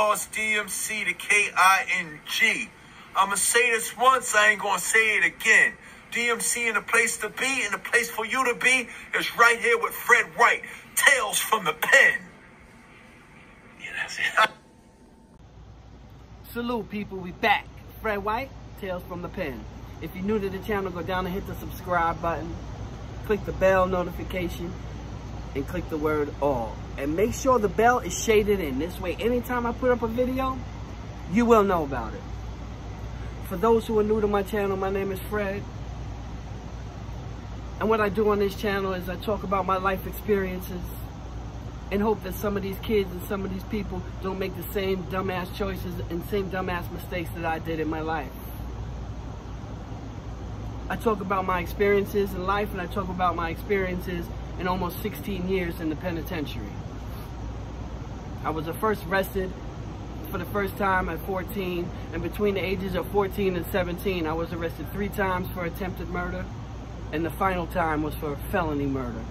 stars, DMC to KING. I'ma say this once, I ain't gonna say it again. DMC in the place to be, and the place for you to be is right here with Fred White. Tales from the pen. Yeah, that's it. Salute, people, we back. Fred White, Tales from the Pen. If you're new to the channel, go down and hit the subscribe button. Click the bell notification and click the word all. And make sure the bell is shaded in. This way, anytime I put up a video, you will know about it. For those who are new to my channel, my name is Fred. And what I do on this channel is I talk about my life experiences and hope that some of these kids and some of these people don't make the same dumbass choices and same dumbass mistakes that I did in my life. I talk about my experiences in life, and I talk about my experiences in almost 16 years in the penitentiary. I was first arrested for the first time at 14, and between the ages of 14 and 17, I was arrested 3 times for attempted murder, and the final time was for felony murder.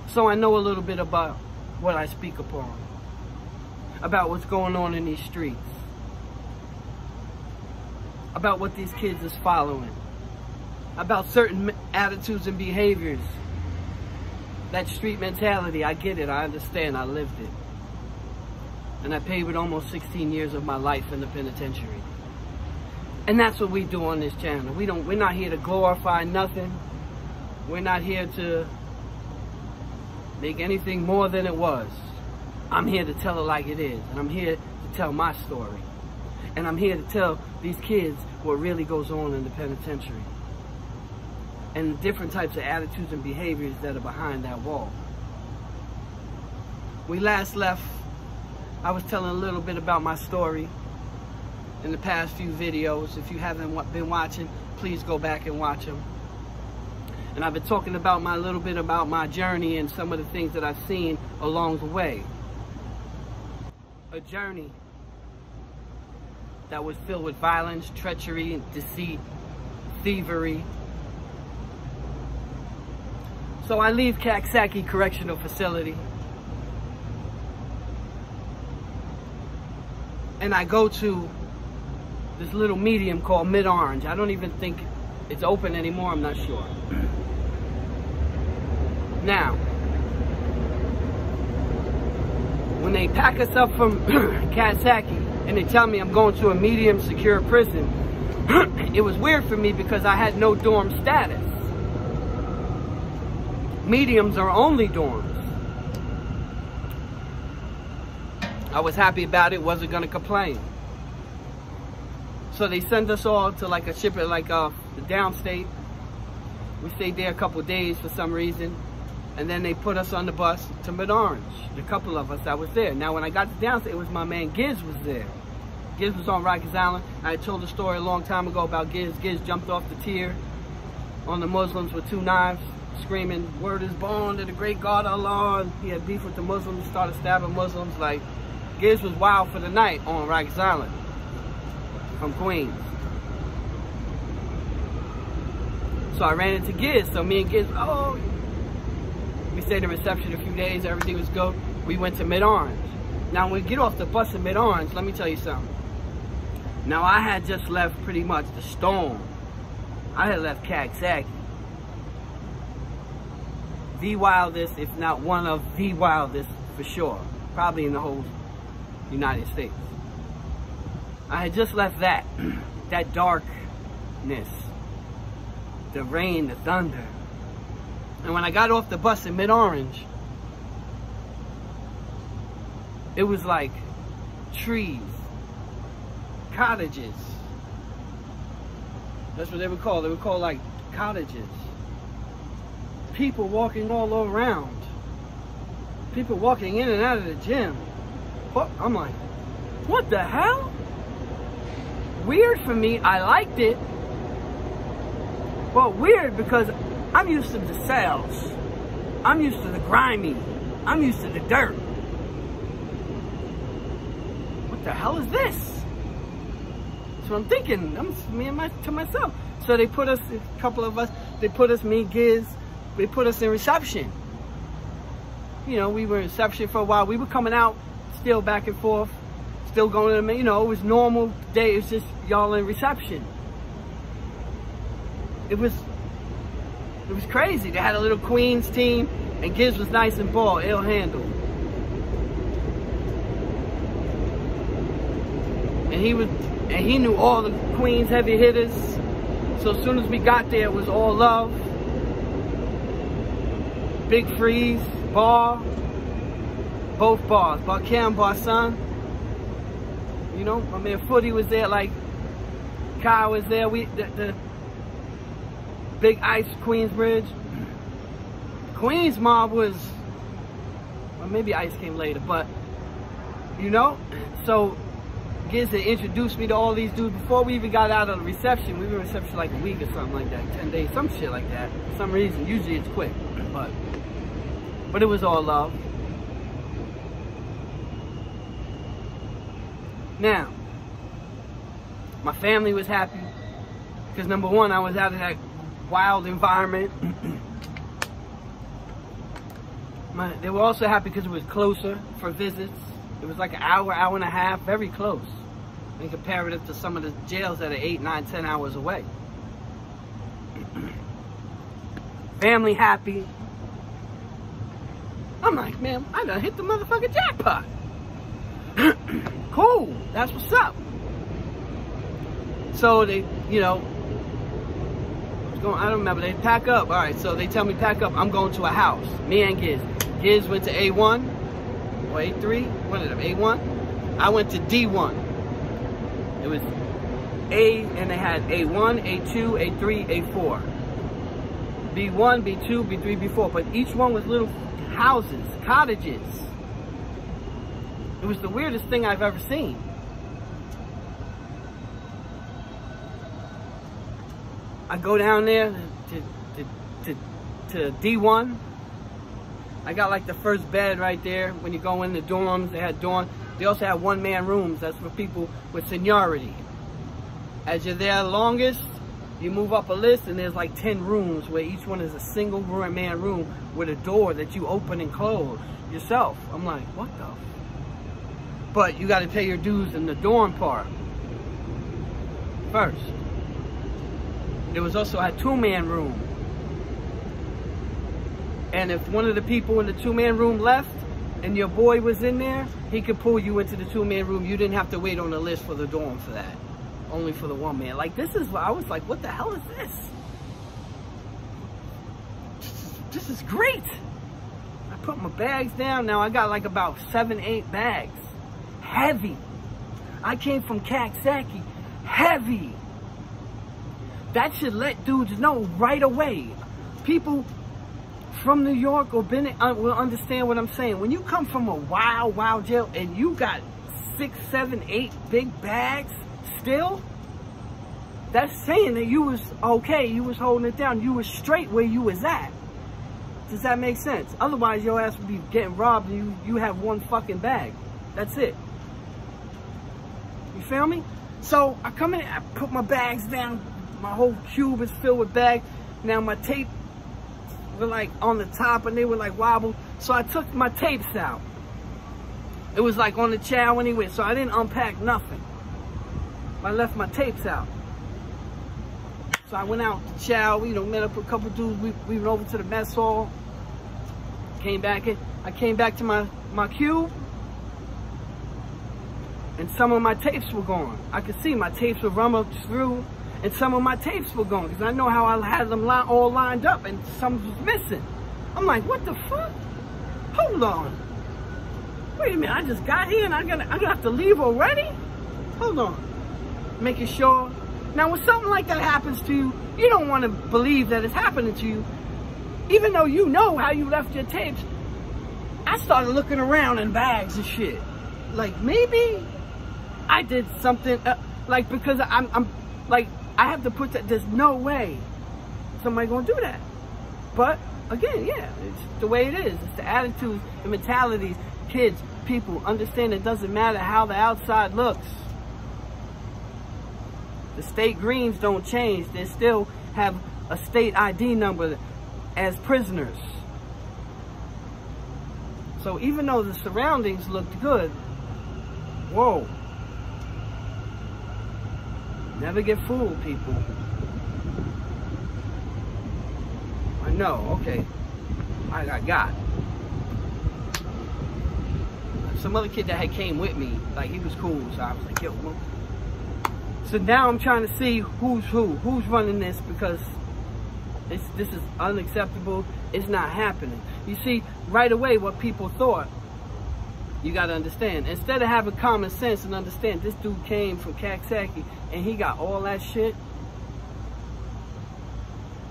So I know a little bit about what I speak upon, about what's going on in these streets, about what these kids is following, about certain attitudes and behaviors. That street mentality, I get it, I understand, I lived it. And I paid with almost 16 years of my life in the penitentiary. And that's what we do on this channel. We're not here to glorify nothing. We're not here to make anything more than it was. I'm here to tell it like it is. And I'm here to tell my story. And I'm here to tell these kids what really goes on in the penitentiary. And the different types of attitudes and behaviors that are behind that wall. We last left, I was telling a little bit about my story in the past few videos. If you haven't been watching, please go back and watch them. And I've been talking about a little bit about my journey and some of the things that I've seen along the way. A journey that was filled with violence, treachery, deceit, thievery. So I leave Kaksaki Correctional Facility and I go to this little medium called Mid-Orange. I don't even think it's open anymore, I'm not sure. Now, when they pack us up from Kaksaki and they tell me I'm going to a medium secure prison, it was weird for me because I had no dorm status. Mediums are only dorms. I was happy about it, wasn't gonna complain. So they sent us all to like a ship at like the downstate. We stayed there a couple of days for some reason. And then they put us on the bus to Mid-Orange. A couple of us that was there. Now when I got to downstate, it was my man Giz was there. Giz was on Rikers Island. I told a story a long time ago about Giz. Giz jumped off the tier on the Muslims with 2 knives, screaming, "Word is born to the great God Allah." He had beef with the Muslims, started stabbing Muslims. Like, Giz was wild for the night on Rikers Island from Queens. So I ran into Giz. So me and Giz, we stayed in reception a few days, everything was good. We went to Mid-Orange. Now when we get off the bus in Mid-Orange, let me tell you something. Now I had just left pretty much the storm. I had left Kaksaki. The wildest, if not one of the wildest for sure. Probably in the whole United States. I had just left that. That darkness. The rain, the thunder. And when I got off the bus in Mid-Orange, it was like trees, cottages. That's what they would call. They would call like cottages. People walking all around. People walking in and out of the gym. I'm like, what the hell? Weird for me. I liked it. Well, weird because I'm used to the cells. I'm used to the grimy. I'm used to the dirt. What the hell is this? That's what I'm thinking. To myself. So they put us, a couple of us, they put us, me, Giz, they put us in reception. you know, we were in reception for a while. We were coming out still back and forth, still going to the, you know, it was normal day. It was just y'all in reception. It was crazy. They had a little Queens team, and Giz was nice and ball, ill handled. And he knew all the Queens heavy hitters. So as soon as we got there, it was all love. Big Freeze, Bar, both bars, Bar Cam, Bar Son. You know, my man Footy was there, like Kyle was there. The Big Ice, Queensbridge. Queens mob was, well, maybe Ice came later, but you know, so Giz had introduced me to all these dudes before we even got out of the reception. We were in reception like a week or something like that, 10 days, some shit like that. For some reason, usually it's quick, but it was all love. Now, my family was happy because number one, I was out of that wild environment. They were also happy because it was closer for visits. It was like an hour, hour and a half, very close in comparative to some of the jails that are 8, 9, 10 hours away. Family happy. I'm like, man, I done hit the motherfucking jackpot. Cool, that's what's up. So they, you know, I don't remember, they pack up. All right, so they tell me pack up, I'm going to a house. Me and Giz. Giz went to A1 or A3, one of them, A1. I went to D1. It was A, and they had A1, A2, A3, A4. B1, B2, B3, B4, but each one was little houses, cottages. It was the weirdest thing I've ever seen. I go down there to D1. I got like the first bed right there. When you go in the dorms, they had dorms. They also had one-man rooms. That's for people with seniority. As you're there longest, you move up a list, and there's like 10 rooms where each one is a single man room with a door that you open and close yourself. I'm like, what the? But you got to pay your dues in the dorm part first. There was also a 2-man room. And if one of the people in the 2-man room left and your boy was in there, he could pull you into the 2-man room. You didn't have to wait on the list for the dorm for that. Only for the 1-man. Like, this is, I was like, what the hell is this? This is great. I put my bags down. Now I got like about 7, 8 bags. Heavy. I came from Kaksaki. Heavy. That should let dudes know right away. People from New York or Bennett will understand what I'm saying. When you come from a wild jail and you got 6, 7, 8 big bags still, that's saying that you was okay, you was holding it down, you was straight where you was at. Does that make sense? Otherwise, your ass would be getting robbed and you have one fucking bag. That's it. You feel me? So I come in, I put my bags down. My whole cube is filled with bags. Now my tape were like on the top and they were like wobbled. So I took my tapes out. It was like on the chow anyway, so I didn't unpack nothing. I left my tapes out. So I went out to chow, you know, met up with a couple dudes. We went over to the mess hall. Came back in. I came back to my cube. And some of my tapes were gone. I could see my tapes were rummaged through, and some of my tapes were gone because I know how I had them all lined up, and some was missing. I'm like, what the fuck? Hold on. Wait a minute, I just got here and I'm gonna have to leave already? Hold on. Making sure. Now, when something like that happens to you, you don't want to believe that it's happening to you, even though you know how you left your tapes. I started looking around in bags and shit. Like, maybe I did something, like, because I'm like, I have to put that, there's no way somebody gonna do that. But, again, yeah, it's the way it is. It's the attitudes, the mentalities. Kids, people, understand it doesn't matter how the outside looks. The state greens don't change. They still have a state ID number as prisoners. So even though the surroundings looked good, whoa. Never get fooled, people. I know, okay. I got. Some other kid that had came with me, like he was cool, so I was like, yo, well. So now I'm trying to see who's running this, because this is unacceptable. It's not happening. You see, right away, what people thought, you got to understand. Instead of having common sense and understand, this dude came from Kaksaki and he got all that shit.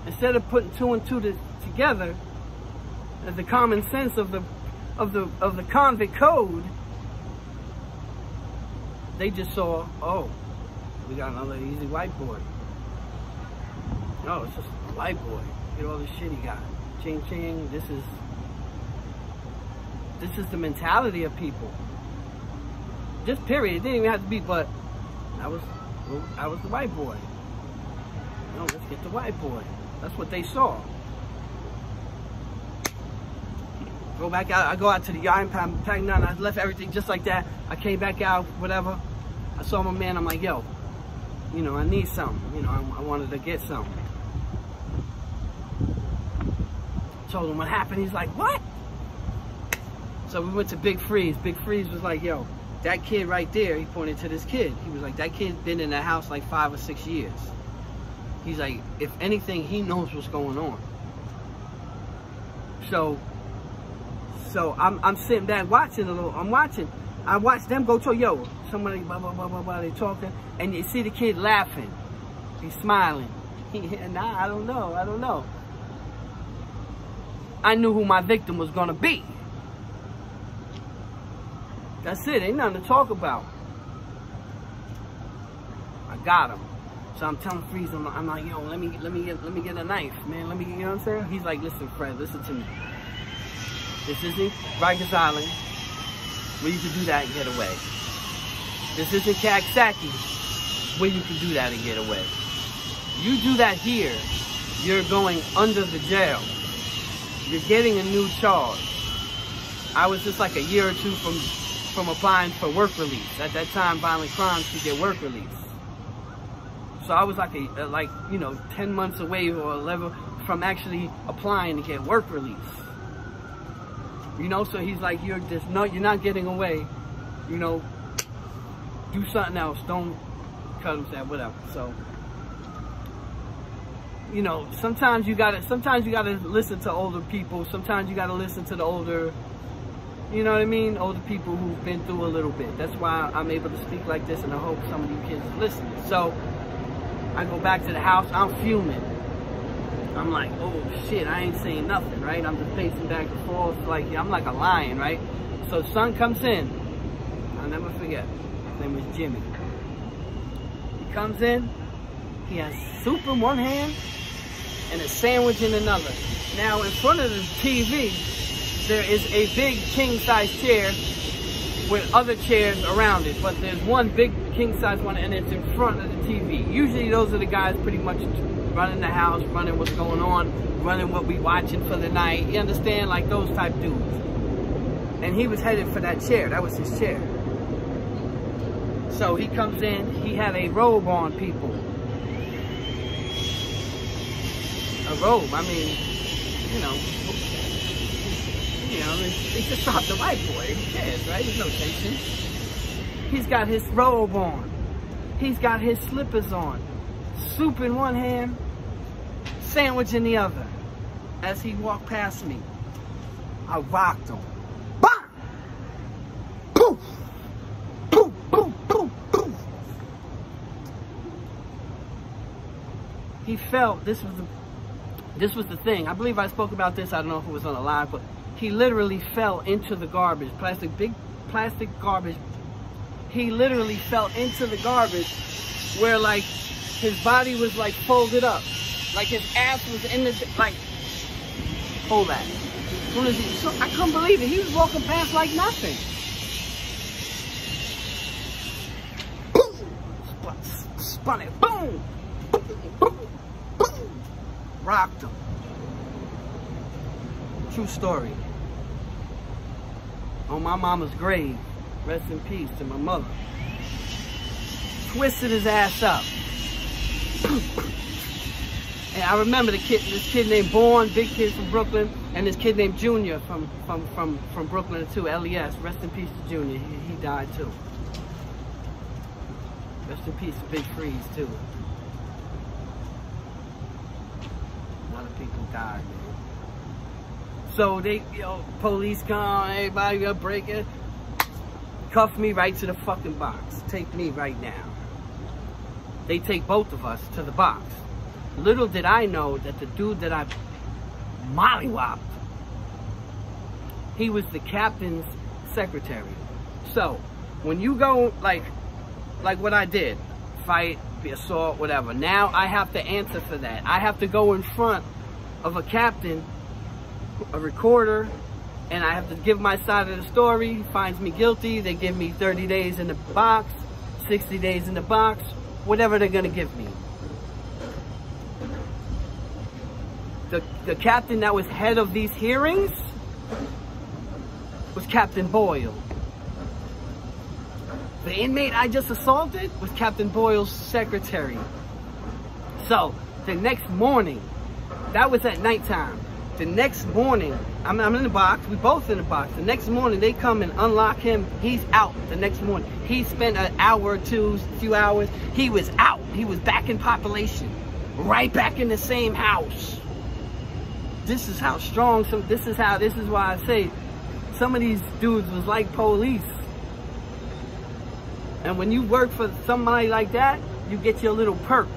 Instead of putting two and two together, the common sense of the convict code, they just saw, oh, we got another easy white boy. No, it's just a white boy. Look at all the shit he got. Ching ching. This is the mentality of people. Just period. It didn't even have to be, but I was the white boy. No, let's get the white boy. That's what they saw. Go back out. I go out to the yard, packing down. I left everything just like that. I came back out, whatever. I saw my man. I'm like, yo, you know, I need something. You know, I wanted to get something. Told him what happened. He's like, what? So we went to Big Freeze. Big Freeze was like, yo, that kid right there, he pointed to this kid. He was like, that kid's been in that house like 5 or 6 years. He's like, if anything, he knows what's going on. So I'm sitting back watching a little. I watched them go to, yo, somebody, blah, blah, blah, blah, blah, they talking. And you see the kid laughing. He's smiling. Nah, I don't know. I knew who my victim was going to be. That's it. Ain't nothing to talk about. I got him. So I'm telling Freeze, I'm like, yo, let me get a knife, man. Let me, you know what I'm saying? He's like, listen, Fred, listen to me. This isn't Rikers Island, where you can do that and get away. This isn't Kaksaki, where you can do that and get away. You do that here, you're going under the jail. You're getting a new charge. I was just like a year or two from applying for work release. At that time, violent crimes could get work release. So I was like, you know, 10 months away or 11 from actually applying to get work release. You know, so he's like, you're not getting away. You know, do something else. Don't cut him, that, whatever. So, you know, sometimes you gotta listen to older people. Sometimes you gotta listen to the older, you know what I mean? Older people who've been through a little bit. That's why I'm able to speak like this, and I hope some of you kids are listening. So I go back to the house, I'm fuming. I'm like, oh shit, I ain't saying nothing, right? I'm just pacing back and forth, like, I'm like a lion, right? So son comes in, I'll never forget, his name was Jimmy. He comes in, he has soup in one hand and a sandwich in another. Now in front of the TV, there is a big king-size chair with other chairs around it, but there's one big king-size one and it's in front of the TV. Usually those are the guys pretty much running the house, running what's going on, running what we watching for the night. You understand? Like those type dudes. And he was headed for that chair. That was his chair. So he comes in. He had a robe on, people. A robe. I mean, you know, they just stopped the white boy. Who cares, right? There's no tension. He's got his robe on. He's got his slippers on. Soup in one hand, sandwich in the other. As he walked past me, I rocked him. Bah! Poof! Poof, poof, poof, poof. He felt, this was the thing. I believe I spoke about this, I don't know if it was on the live, but he literally fell into the garbage. Big plastic garbage. He literally fell into the garbage where like his body was like folded up. Like his ass was in the, like, hold that. As soon as so I couldn't believe it. He was walking past like nothing. Boom! Spun it. Boom! Boom! Boom! Rocked him. True story. on my mama's grave. Rest in peace to my mother. Twisted his ass up. And I remember this kid named Bourne, big kid from Brooklyn, and this kid named Junior from Brooklyn too, LES. Rest in peace to Junior. He died too. Rest in peace to Big Freeze too. A lot of people died, man. So they, police come, everybody gonna break it. Cuff me right to the fucking box. Take me right now. They take both of us to the box. Little did I know that the dude that I mollywopped, he was the captain's secretary. So when you go like what I did, fight, be assault, whatever, now I have to answer for that. I have to go in front of a captain, a recorder, and I have to give my side of the story. He finds me guilty. They give me 30 days in the box, 60 days in the box, whatever they're gonna give me. The captain that was head of these hearings was Captain Boyle. The inmate I just assaulted was Captain Boyle's secretary. So the next morning, that was at nighttime. The next morning, I'm in the box, we both in the box. The next morning, they come and unlock him. He's out the next morning. He spent an hour or two, a few hours. He was out. He was back in population. Right back in the same house. This is how strong, this is why I say some of these dudes was like police. And when you work for somebody like that, you get your little perks.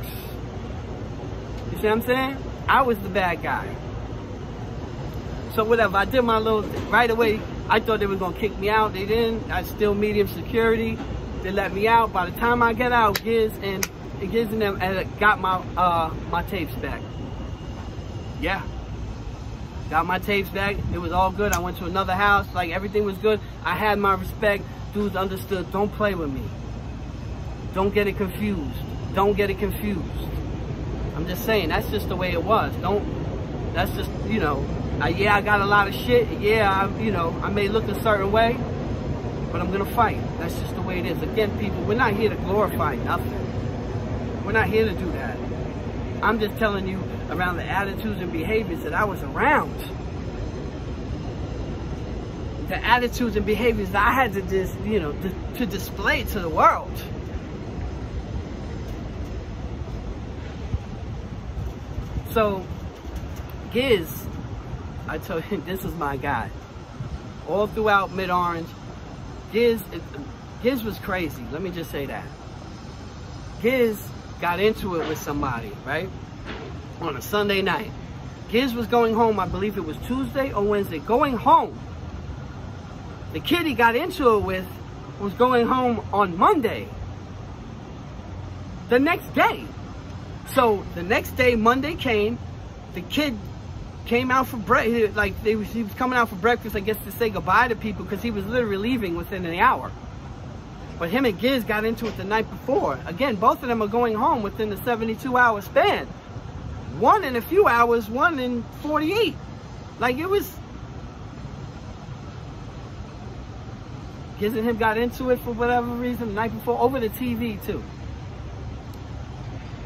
You see what I'm saying? I was the bad guy. So whatever, I did my little thing. Right away, I thought they were gonna kick me out. They didn't. I still medium security. They let me out. By the time I get out, Giz and them got my tapes back. Yeah. Got my tapes back. It was all good. I went to another house. Like, everything was good. I had my respect. Dudes understood. Don't play with me. Don't get it confused. Don't get it confused. I'm just saying, that's just the way it was. That's just, yeah, I got a lot of shit. Yeah, I may look a certain way, but I'm gonna fight. That's just the way it is. Again, people, we're not here to glorify nothing. We're not here to do that. I'm just telling you around the attitudes and behaviors that I was around. The attitudes and behaviors that I had to just, to display to the world. So, Giz, I told him, this is my guy. All throughout Mid-Orange, Giz was crazy. Let me just say that. Giz got into it with somebody, right? On a Sunday night. Giz was going home, I believe it was Tuesday or Wednesday, going home. The kid he got into it with was going home on Monday. The next day. So the next day, Monday came, the kid came out for breakfast, like he was coming out for breakfast, I guess, to say goodbye to people, because he was literally leaving within an hour. But him and Giz got into it the night before. Again, both of them are going home within the 72-hour span. One in a few hours, one in 48. Like, it was... Giz and him got into it for whatever reason the night before, over the TV too.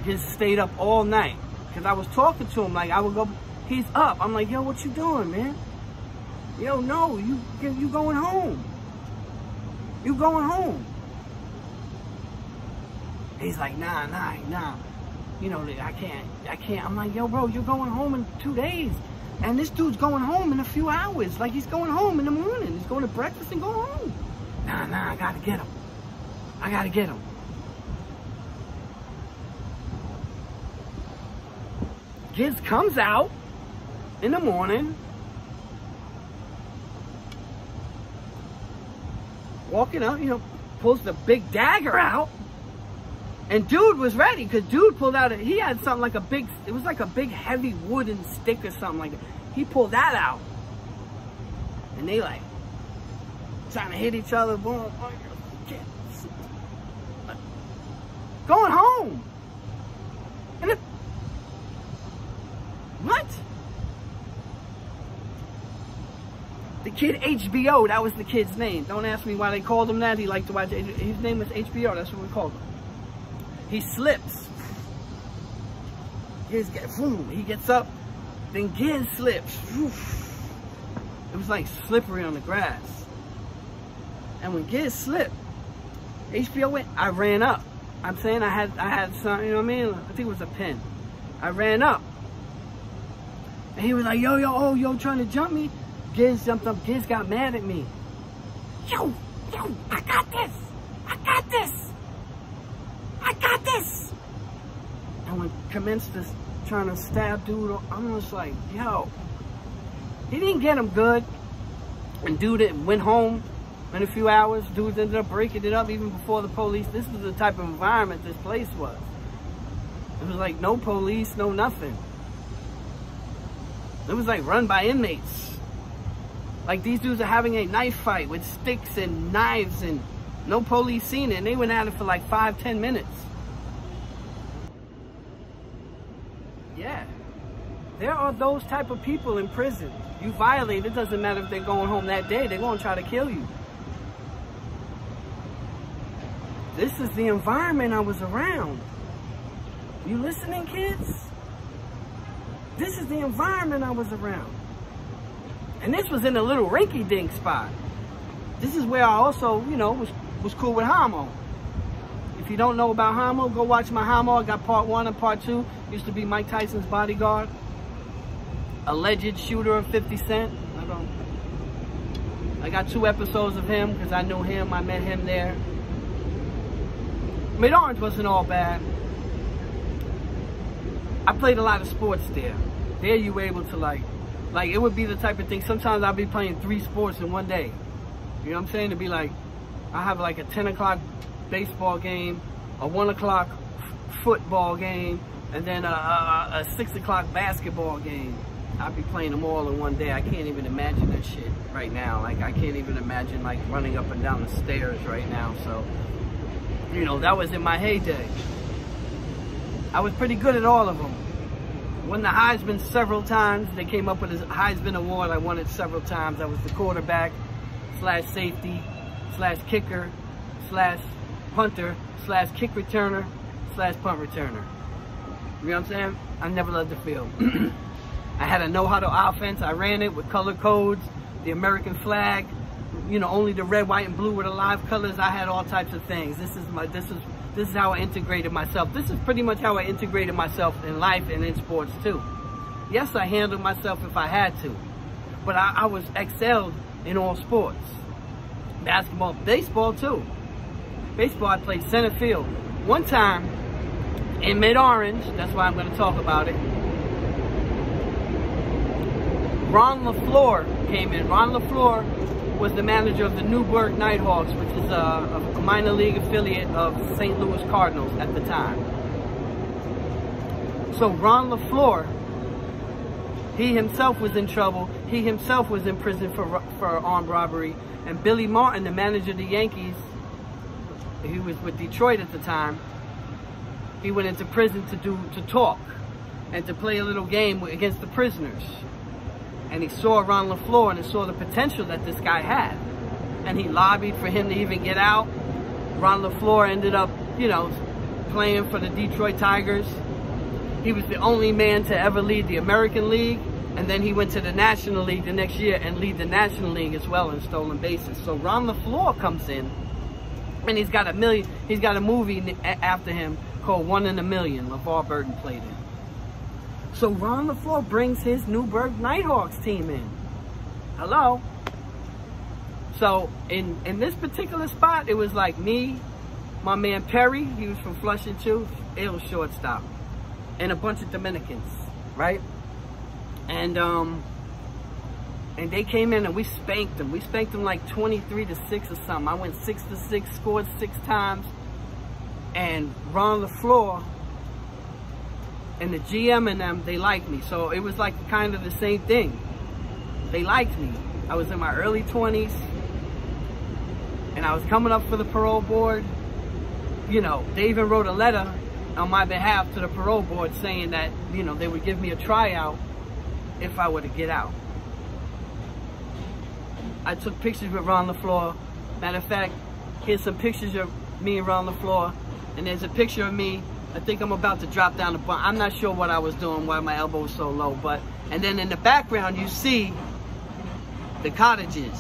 Giz stayed up all night. Because I was talking to him, like, I would go, he's up. I'm like, yo, what you doing, man? Yo, no, you going home. You going home. He's like, nah. I can't. I'm like, yo, bro, you're going home in 2 days. And this dude's going home in a few hours. Like, he's going home in the morning. He's going to breakfast and going home. Nah, I gotta get him. Giz comes out in the morning, walking up, pulls the big dagger out, and dude was ready, because dude pulled out, he had something like it was like a big heavy wooden stick or something like that. He pulled that out, and they like, trying to hit each other, boom, going home. And what? The kid HBO, that was the kid's name. Don't ask me why they called him that. He liked to watch, his name was HBO, that's what we called him. He slips. He gets up, then Giz slips. It was like slippery on the grass. And when Giz slipped, HBO went, I ran up. I'm saying I had something, you know what I mean? I think it was a pen. I ran up. And he was like, yo, trying to jump me? Giz jumped up. Giz got mad at me. Yo, I got this. And when commenced this trying to stab dude, I'm just like, yo. He didn't get him good. And dude went home in a few hours. Dudes ended up breaking it up even before the police. This was the type of environment this place was. It was like no police, no nothing. It was like run by inmates. Like these dudes are having a knife fight with sticks and knives and no police seen it. And they went at it for like 5-10 minutes. Yeah. There are those type of people in prison. You violate, it doesn't matter if they're going home that day. They're going to try to kill you. This is the environment I was around. You listening, kids? This is the environment I was around. And this was in a little rinky-dink spot. This is where I also, you know, was cool with Homo. If you don't know about Homo, go watch my Homo. I got part 1 and part 2. Used to be Mike Tyson's bodyguard. Alleged shooter of 50 Cent. I got 2 episodes of him because I knew him. I met him there. Mid-Orange wasn't all bad. I played a lot of sports there. There you were able to like it would be the type of thing, sometimes I'll be playing 3 sports in one day. You know what I'm saying? To be like, I have like a 10 o'clock baseball game, a 1 o'clock football game, and then a 6 o'clock basketball game. I'll be playing them all in one day. I can't even imagine that shit right now. Like, I can't even imagine like running up and down the stairs right now. So, you know, that was in my heyday. I was pretty good at all of them. Won the Heisman several times. They came up with a Heisman Award. I won it several times. I was the quarterback, / safety, / kicker, / punter, / kick returner, / punt returner. You know what I'm saying? I never loved the field. I had a know-how-to offense. I ran it with color codes, the American flag, you know, only the red, white, and blue were the live colors. I had all types of things. This is how I integrated myself. This is pretty much how I integrated myself in life and in sports too. Yes, I handled myself if I had to, but I was excelled in all sports. Basketball, baseball too. Baseball, I played center field. One time in Mid-Orange, that's why I'm going to talk about it, Ron Leflore came in. Ron Leflore was the manager of the Newburgh Nighthawks, which is a minor league affiliate of St. Louis Cardinals at the time. So Ron Leflore, he himself was in trouble. He himself was in prison for armed robbery. And Billy Martin, the manager of the Yankees, he was with Detroit at the time, he went into prison to talk and to play a little game against the prisoners. And he saw Ron Leflore and he saw the potential that this guy had. And he lobbied for him to even get out. Ron Leflore ended up, you know, playing for the Detroit Tigers. He was the only man to ever lead the American League. And then he went to the National League the next year and lead the National League as well in stolen bases. So Ron Leflore comes in and he's got a movie after him called 1 in a Million. LeVar Burton played it. So Ron Leflore brings his Newburgh Nighthawks team in. Hello? So in this particular spot, it was like me, my man Perry, he was from Flushing too, ill shortstop, and a bunch of Dominicans, right? And they came in and we spanked them. We spanked them like 23-6 or something. I went 6-6, scored 6 times, and Ron Leflore and the GM and them, they liked me. So it was like kind of the same thing. They liked me. I was in my early 20s, and I was coming up for the parole board. You know, they even wrote a letter on my behalf to the parole board saying that, you know, they would give me a tryout if I were to get out. I took pictures with Ron Leflore. Matter of fact, here's some pictures of me and Ron Leflore. And there's a picture of me. I think I'm about to drop down the bar. I'm not sure what I was doing, why my elbow was so low. And then in the background, you see the cottages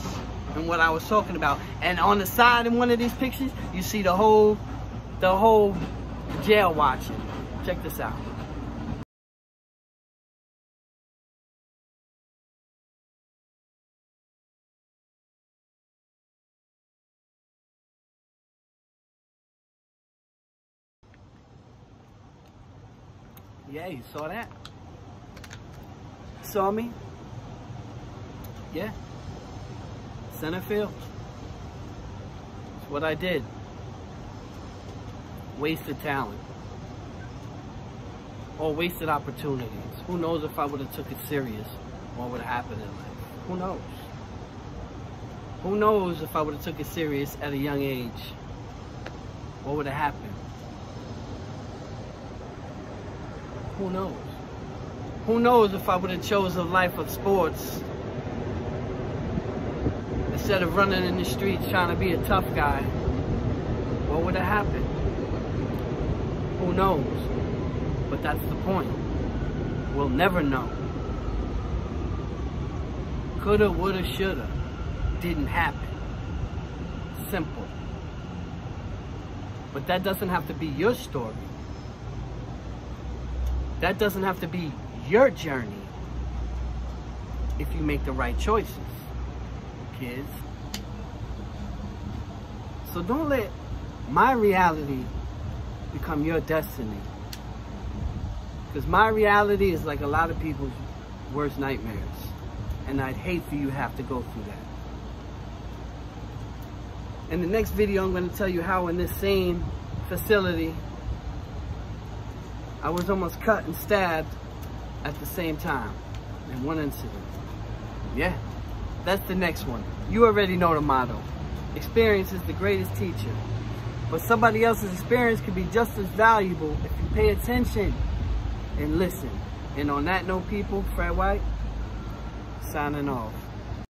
and what I was talking about. And on the side in one of these pictures, you see the whole jail watching. Check this out. Yeah, you saw that? Saw me? Yeah. Center field. That's what I did. Wasted talent. Or wasted opportunities. Who knows if I would have took it serious, what would have happened in life? Who knows? Who knows if I would have took it serious at a young age? What would have happened? Who knows? Who knows if I would have chosen a life of sports instead of running in the streets trying to be a tough guy? What would have happened? Who knows? But that's the point. We'll never know. Coulda, woulda, shoulda. Didn't happen. Simple. But that doesn't have to be your story. That doesn't have to be your journey if you make the right choices, kids. So don't let my reality become your destiny. Because my reality is like a lot of people's worst nightmares. And I'd hate for you to have to go through that. In the next video, I'm going to tell you how in this same facility, I was almost cut and stabbed at the same time in one incident. Yeah, that's the next one. You already know the motto. Experience is the greatest teacher. But somebody else's experience can be just as valuable if you pay attention and listen. And on that note, people, Fred White, signing off.